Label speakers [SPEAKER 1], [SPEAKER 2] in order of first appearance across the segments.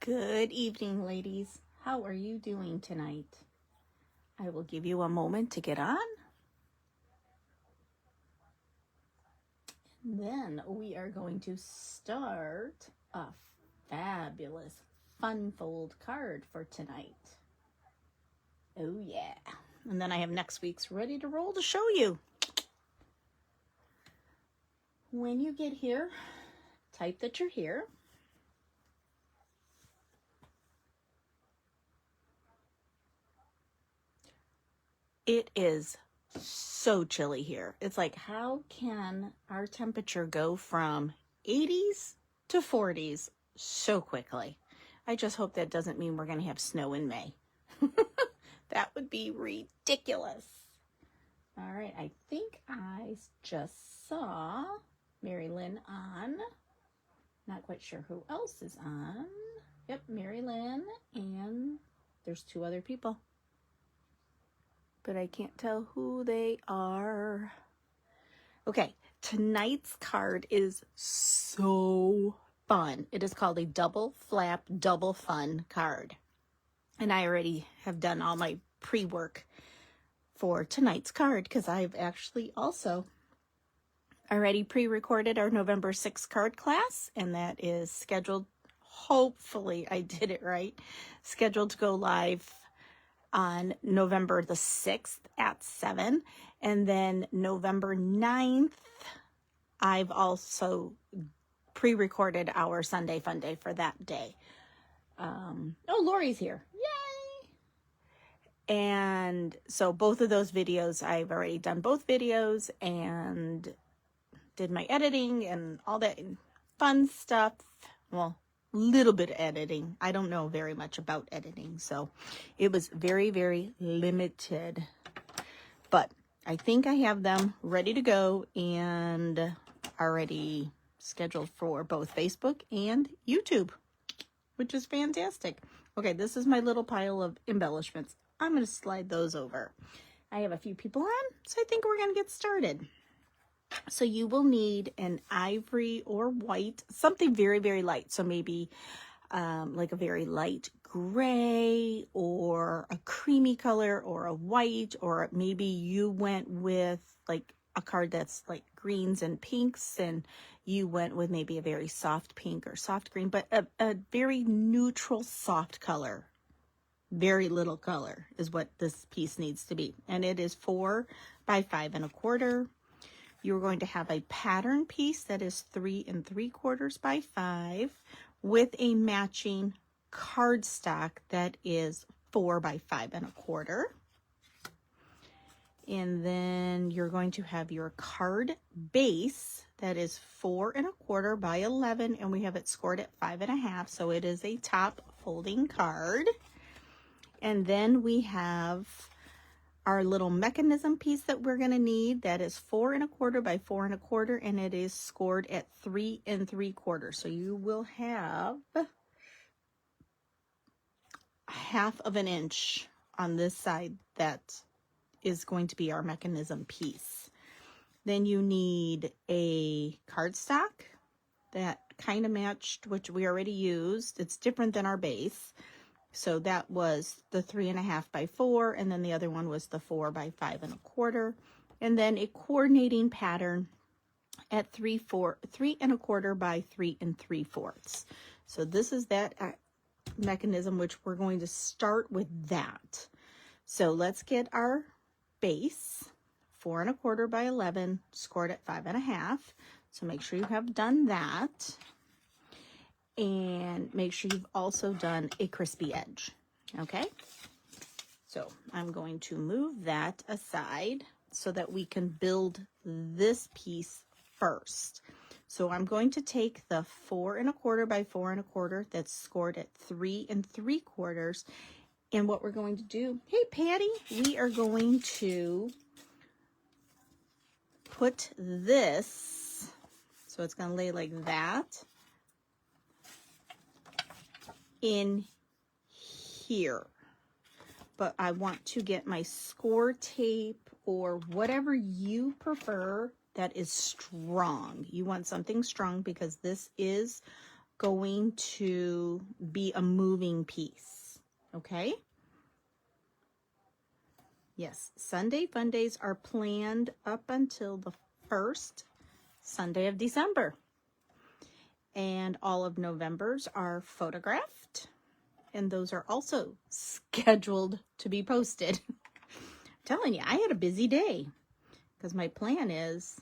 [SPEAKER 1] Good evening, ladies. How are you doing tonight? I will give you a moment to get on. And then we are going to start a fabulous fun fold card for tonight. Oh yeah. And then I have next week's ready to roll to show you. When you get here, type that you're here. It is so chilly here. It's like, how can our temperature go from 80s to 40s so quickly? I just hope that doesn't mean we're going to have snow in May. That would be ridiculous. All right, I think I just saw Mary Lynn on. Not quite sure who else is on. Yep, Mary Lynn, and there's two other people, but I can't tell who they are. Okay, tonight's card is so fun. It is called a double flap, double fun card. And I already have done all my pre-work for tonight's card because I've actually also already pre-recorded our November 6th card class, and that is scheduled, hopefully I did it right, scheduled to go live on November the 6th at 7, and then November 9th, I've also pre-recorded our Sunday Fun Day for that day. Oh, Lori's here. Yay! And so both of those videos, I've already done both videos and did my editing and all that fun stuff. Well, little bit of editing. I don't know very much about editing, so it was very, very limited. But I think I have them ready to go and already scheduled for both Facebook and YouTube, which is fantastic. Okay, this is my little pile of embellishments. I'm going to slide those over. I have a few people on, so I think we're going to get started. So you will need an ivory or white, something very, very light. So maybe like a very light gray or a creamy color or a white, or maybe you went with like a card that's like greens and pinks and you went with maybe a very soft pink or soft green, but a very neutral soft color. Very little color is what this piece needs to be. And it is 4 by 5 1/4. You're going to have a pattern piece that is 3 3/4 by 5 with a matching cardstock that is 4 by 5 1/4. And then you're going to have your card base that is 4 1/4 by 11, and we have it scored at 5 1/2, so it is a top folding card. And then we have our little mechanism piece that we're going to need that is 4 1/4 by 4 1/4, and it is scored at 3 3/4. So you will have 1/2 of an inch on this side that is going to be our mechanism piece. Then you need a cardstock that kind of matched, which we already used. It's different than our base. So that was the 3 1/2 by 4, and then the other one was the 4 by 5 1/4, and then a coordinating pattern at 3 1/4 by 3 3/4. So this is that mechanism, which we're going to start with that. So let's get our base, 4 1/4 by 11, scored at 5 1/2. So make sure you have done that. And make sure you've also done a crispy edge, okay? So I'm going to move that aside so that we can build this piece first. So I'm going to take the 4 1/4 by 4 1/4 that's scored at 3 3/4, and what we're going to do, hey Patty, we are going to put this, so it's going to lay like that, in here. But I want to get my score tape or whatever you prefer that is strong. You want something strong because this is going to be a moving piece, okay? Yes, Sunday Fun Days are planned up until the first Sunday of December. And all of November's are photographed. And those are also scheduled to be posted. I'm telling you, I had a busy day. Because my plan is,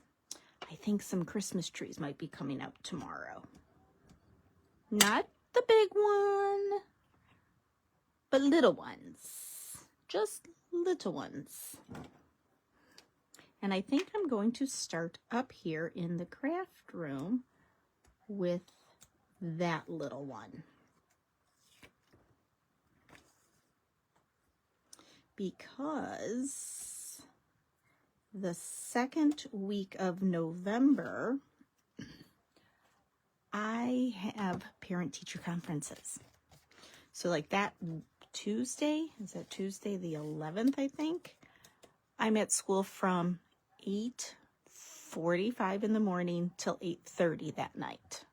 [SPEAKER 1] I think some Christmas trees might be coming out tomorrow. Not the big one, but little ones. Just little ones. And I think I'm going to start up here in the craft room with that little one. Because the second week of November, I have parent-teacher conferences. So like that Tuesday, is that Tuesday the 11th, I think? I'm at school from 8:45 in the morning till 8:30 that night.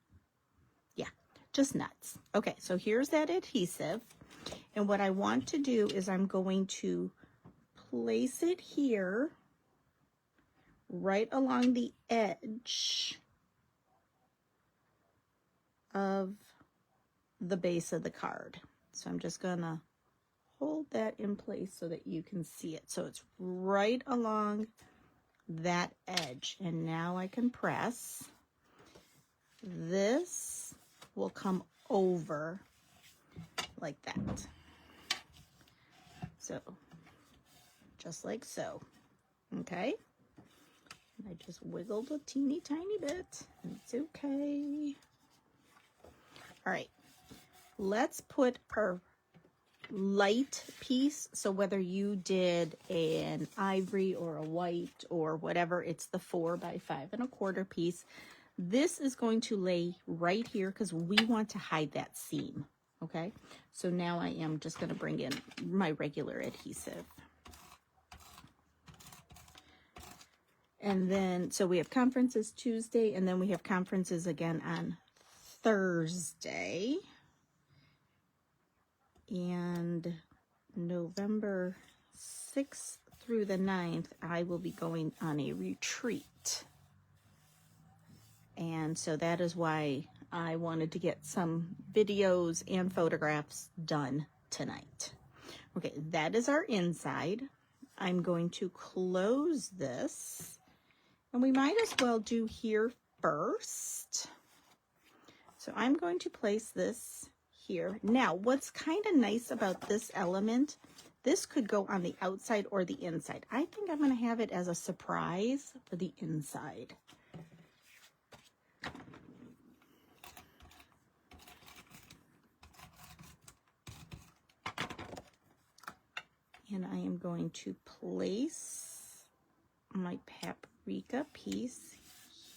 [SPEAKER 1] Yeah, just nuts. Okay, so here's that adhesive. And what I want to do is I'm going to place it here, right along the edge of the base of the card. So I'm just gonna hold that in place so that you can see it. So it's right along that edge. And now I can press. This will come over like that. So, just like so. Okay? I just wiggled a teeny tiny bit. It's okay. All right. Let's put our light piece. So whether you did an ivory or a white or whatever, it's the 4 by 5 1/4 piece. This is going to lay right here because we want to hide that seam. Okay, so now I am just going to bring in my regular adhesive. And then, so we have conferences Tuesday, and then we have conferences again on Thursday. And November 6th through the 9th, I will be going on a retreat. And so that is why I wanted to get some videos and photographs done tonight. Okay, that is our inside. I'm going to close this. And we might as well do here first. So I'm going to place this here. Now, what's kind of nice about this element, this could go on the outside or the inside. I think I'm going to have it as a surprise for the inside. And I am going to place my paprika piece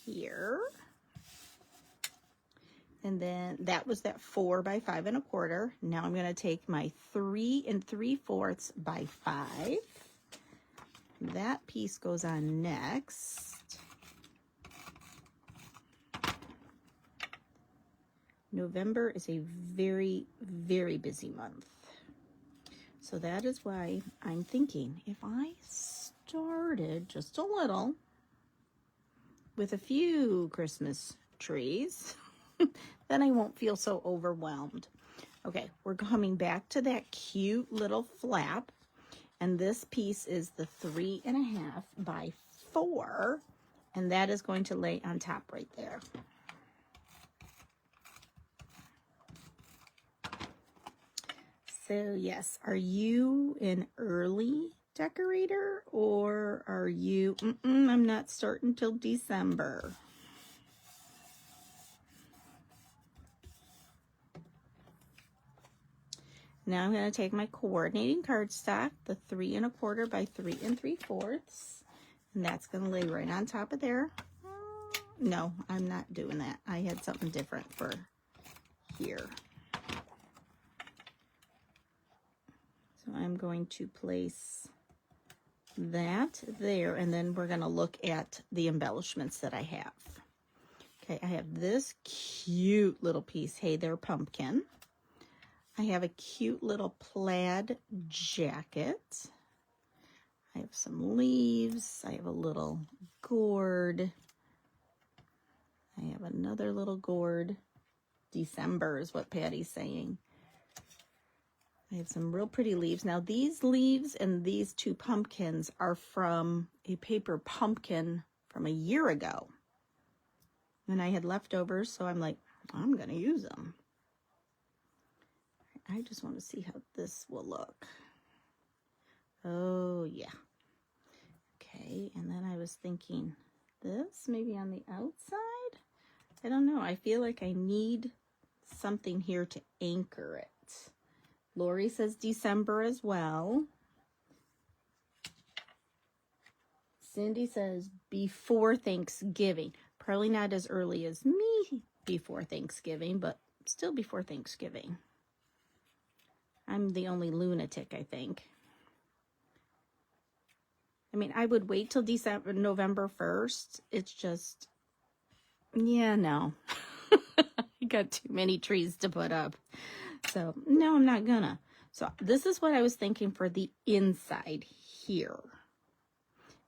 [SPEAKER 1] here. And then that was that 4 by 5 1/4. Now I'm going to take my 3 3/4 by 5. That piece goes on next. November is a very, very busy month. So that is why I'm thinking if I started just a little with a few Christmas trees, then I won't feel so overwhelmed. Okay, we're coming back to that cute little flap. And this piece is the 3 1/2 by 4. And that is going to lay on top right there. So yes, are you an early decorator or are you, I'm not starting till December? Now I'm going to take my coordinating cardstock, the 3 1/4 by 3 3/4, and that's going to lay right on top of there. No, I'm not doing that. I had something different for here. So I'm going to place that there, and then we're going to look at the embellishments that I have. Okay, I have this cute little piece, Hey There Pumpkin. I have a cute little plaid jacket. I have some leaves. I have a little gourd. I have another little gourd. December is what Patty's saying. I have some real pretty leaves. Now these leaves and these two pumpkins are from a paper pumpkin from a year ago. And I had leftovers, so I'm like, I'm going to use them. I just want to see how this will look. Oh, yeah. Okay, and then I was thinking this maybe on the outside. I don't know. I feel like I need something here to anchor it. Lori says December as well. Cindy says before Thanksgiving. Probably not as early as me before Thanksgiving, but still before Thanksgiving. I'm the only lunatic, I think. I mean, I would wait till November 1st. It's just, yeah, no. I got too many trees to put up. So, no, I'm not gonna. So, this is what I was thinking for the inside here.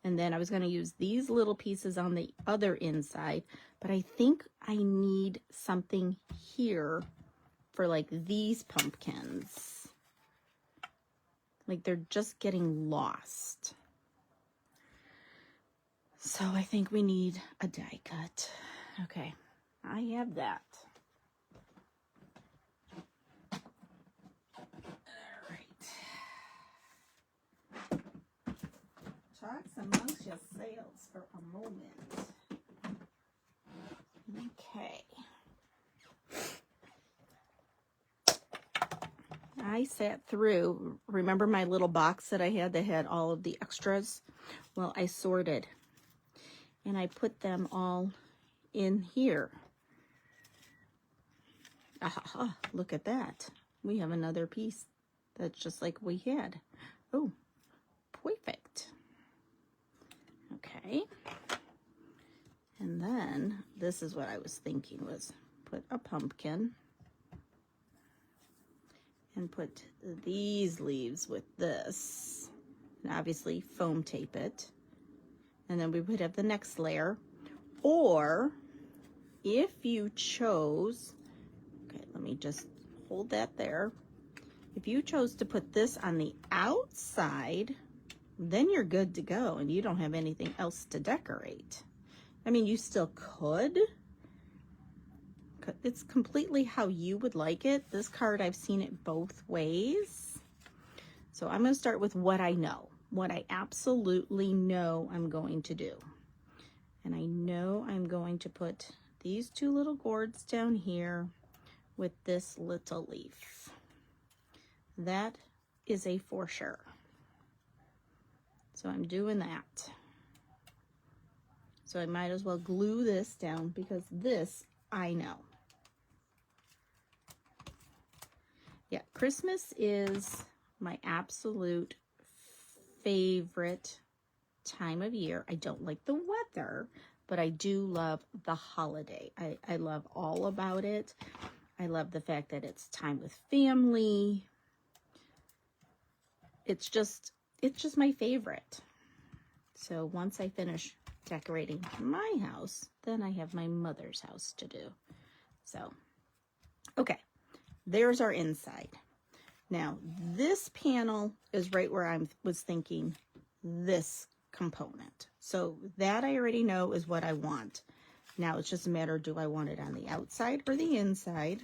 [SPEAKER 1] And then I was going to use these little pieces on the other inside. But I think I need something here for like these pumpkins. Like they're just getting lost. So I think we need a die cut. Okay, I have that. Talks amongst yourselves for a moment. Okay. I sat through, remember my little box that I had that had all of the extras? Well, I sorted and I put them all in here. Ah, look at that. We have another piece that's just like we had. Oh, perfect. Okay, and then this is what I was thinking was put a pumpkin and put these leaves with this, and obviously foam tape it, and then we would have the next layer. Or if you chose, okay, let me just hold that there. If you chose to put this on the outside, then you're good to go and you don't have anything else to decorate. I mean, you still could. It's completely how you would like it. This card, I've seen it both ways. So I'm going to start with what I know, what I absolutely know I'm going to do. And I know I'm going to put these two little gourds down here with this little leaf. That is a for sure. So I'm doing that. So I might as well glue this down because this I know. Yeah, Christmas is my absolute favorite time of year. I don't like the weather, but I do love the holiday. I love all about it. I love the fact that it's time with family. It's just my favorite. So once I finish decorating my house, then I have my mother's house to do. So, okay, there's our inside. Now, this panel is right where I was thinking this component. So that I already know is what I want. Now it's just a matter of, do I want it on the outside or the inside?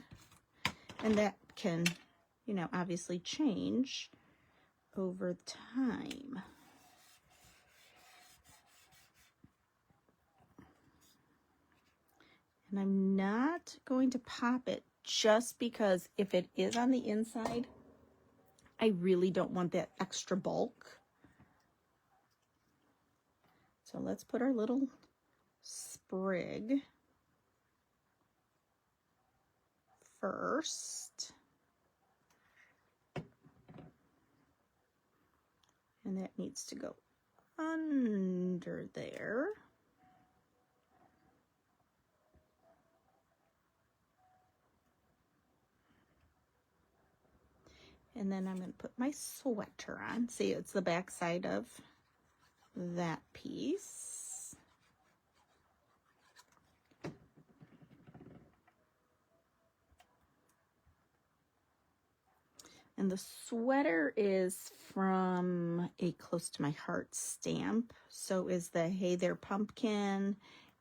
[SPEAKER 1] And that can, you know, obviously change over time. And I'm not going to pop it just because if it is on the inside, I really don't want that extra bulk. So let's put our little sprig first. And that needs to go under there. And then I'm going to put my sweater on. See, it's the back side of that piece. And the sweater is from a Close to My Heart stamp. So is the Hey There Pumpkin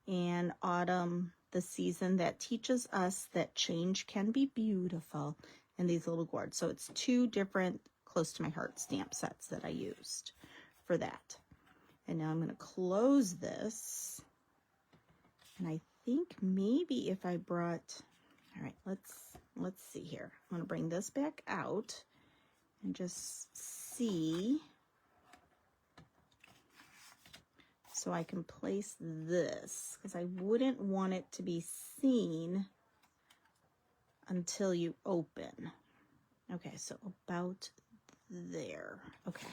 [SPEAKER 1] and Autumn, the season that teaches us that change can be beautiful, and these little gourds. So it's two different Close to My Heart stamp sets that I used for that. And now I'm going to close this. And I think maybe if I brought, all right, let's see here. I'm going to bring this back out and just see. So I can place this, because I wouldn't want it to be seen until you open. Okay, so about there. Okay.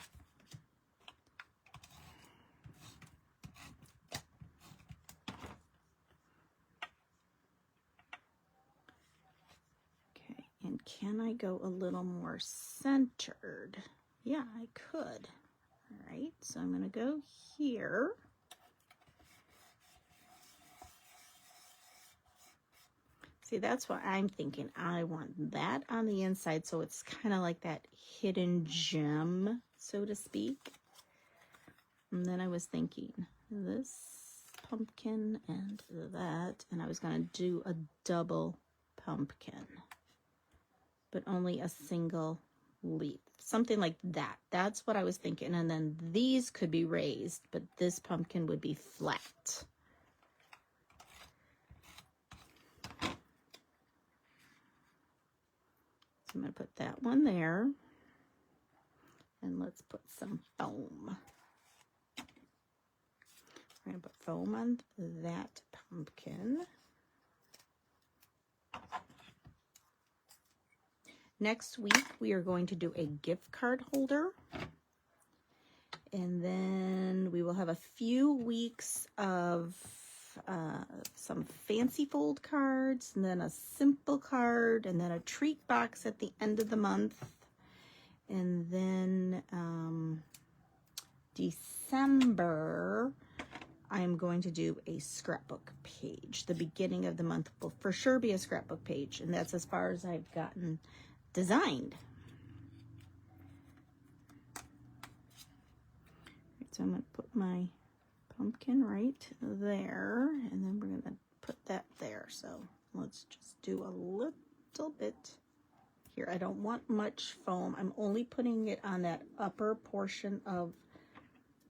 [SPEAKER 1] Okay, and can I go a little more centered? Yeah, I could. All right, so I'm going to go here. See, that's what I'm thinking. I want that on the inside, so it's kind of like that hidden gem, so to speak. And then I was thinking this pumpkin and that, and I was going to do a double pumpkin, but only a single leaf, something like that. That's what I was thinking. And then these could be raised, but this pumpkin would be flat. So I'm going to put that one there, and let's put some foam. We're going to put foam on that pumpkin. Next week, we are going to do a gift card holder, and then we will have a few weeks of some fancy fold cards, and then a simple card, and then a treat box at the end of the month. And then December, I'm going to do a scrapbook page. The beginning of the month will for sure be a scrapbook page, and that's as far as I've gotten designed. So I'm going to put my pumpkin right there, and then we're going to put that there. So let's just do a little bit here. I don't want much foam. I'm only putting it on that upper portion of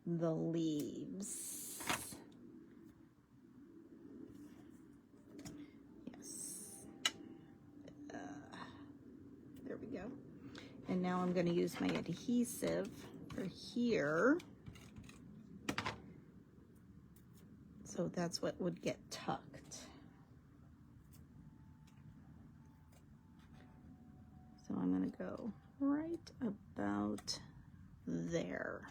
[SPEAKER 1] the leaves. Yes. There we go. And now I'm going to use my adhesive for here. So that's what would get tucked. So I'm going to go right about there.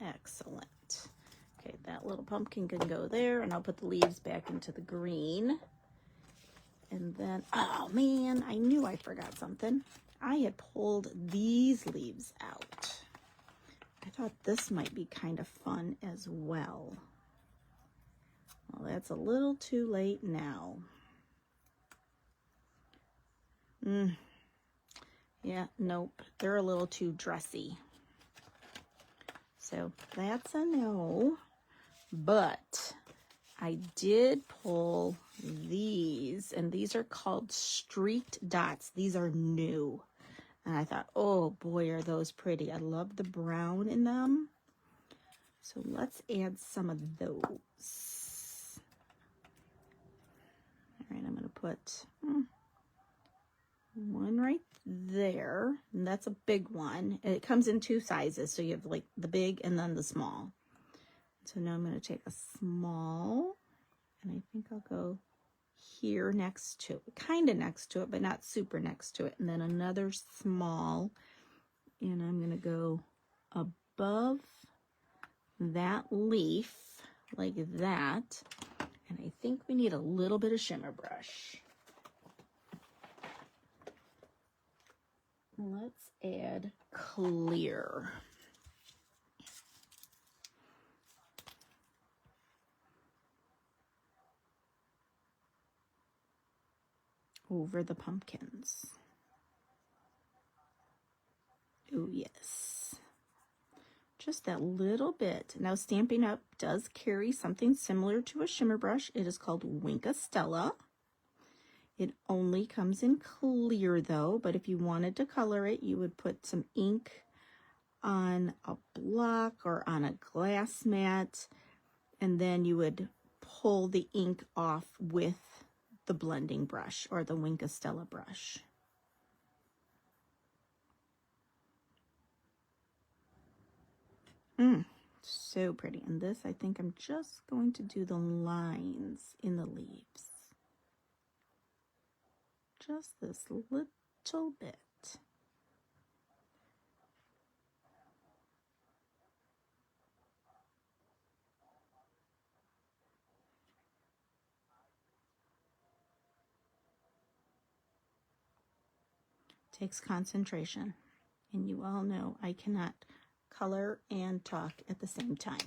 [SPEAKER 1] Excellent. Okay, that little pumpkin can go there, and I'll put the leaves back into the green. And then, oh man, I knew I forgot something. I had pulled these leaves out. I thought this might be kind of fun as well. Well, that's a little too late now. Yeah, nope. They're a little too dressy. So that's a no. But I did pull these, and these are called streaked dots. These are new. And I thought, oh boy, are those pretty. I love the brown in them. So let's add some of those. All right, I'm going to put one right there. And that's a big one. It comes in two sizes. So you have like the big and then the small. So now I'm going to take a small, and I think I'll go here next to it, kind of next to it, but not super next to it. And then another small, and I'm going to go above that leaf like that. And I think we need a little bit of shimmer brush. Let's add clear. Over the pumpkins. Oh, yes. Just that little bit. Now, Stampin' Up! Does carry something similar to a shimmer brush. It is called Stella. It only comes in clear, though, but if you wanted to color it, you would put some ink on a block or on a glass mat, and then you would pull the ink off with the blending brush or the Stella brush. So pretty. And this, I think I'm just going to do the lines in the leaves. Just this little bit. Takes concentration, and you all know I cannot color and talk at the same time.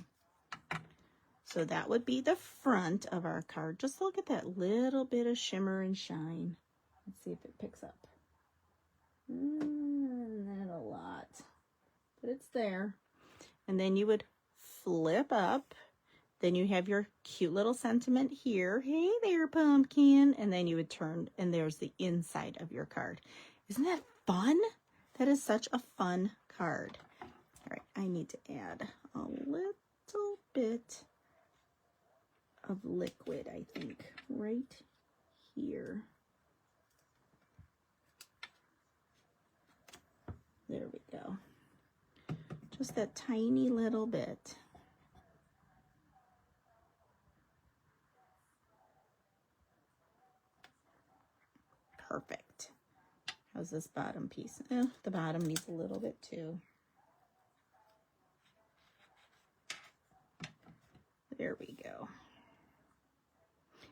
[SPEAKER 1] So that would be the front of our card. Just look at that little bit of shimmer and shine. Let's see if it picks up. Not a lot, but it's there. And then you would flip up. Then you have your cute little sentiment here. Hey there, pumpkin. And then you would turn, and there's the inside of your card. Isn't that fun? That is such a fun card. All right, I need to add a little bit of liquid, I think, right here. There we go. Just that tiny little bit. Perfect. How's this bottom piece? The bottom needs a little bit too. There we go.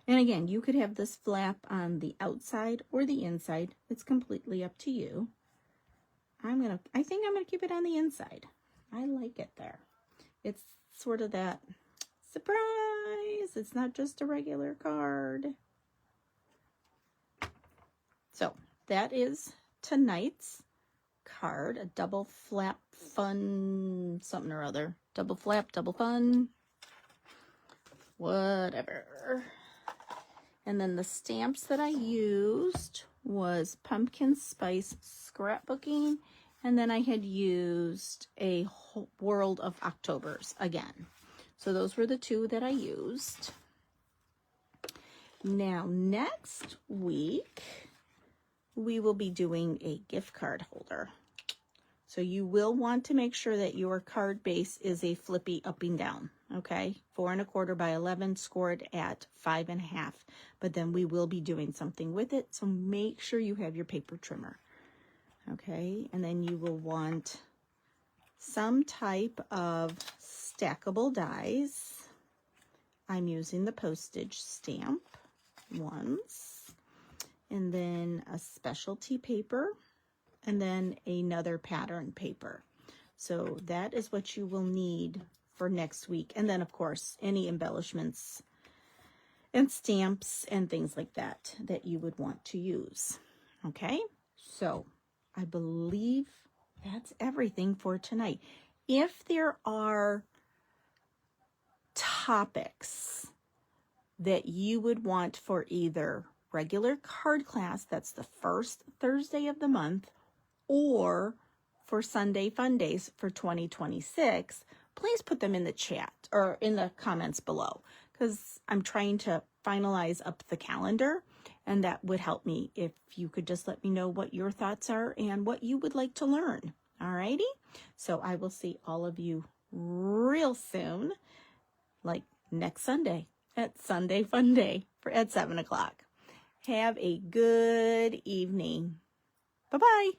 [SPEAKER 1] And again, you could have this flap on the outside or the inside. It's completely up to you. I think I'm gonna keep it on the inside. I like it there. It's sort of that surprise. It's not just a regular card. So that is tonight's card, a double flap fun something or other. Double flap, double fun, whatever. And then the stamps that I used was Pumpkin Spice Scrapbooking, and then I had used a World of Octobers again. So those were the two that I used. Now next week we will be doing a gift card holder. So you will want to make sure that your card base is a flippy up and down, okay? 4 1/4 by 11 scored at 5 1/2. But then we will be doing something with it, so make sure you have your paper trimmer, okay? And then you will want some type of stackable dies. I'm using the postage stamp ones, and then a specialty paper, and then another pattern paper. So that is what you will need for next week. And then, of course, any embellishments and stamps and things like that that you would want to use. Okay, so I believe that's everything for tonight. If there are topics that you would want for either regular card class, that's the first Thursday of the month, or for Sunday Fun Days for 2026, please put them in the chat or in the comments below, because I'm trying to finalize up the calendar, and that would help me if you could just let me know what your thoughts are and what you would like to learn. Alrighty, so I will see all of you real soon, like next Sunday at Sunday Fun Day at 7 o'clock. Have a good evening. Bye-bye.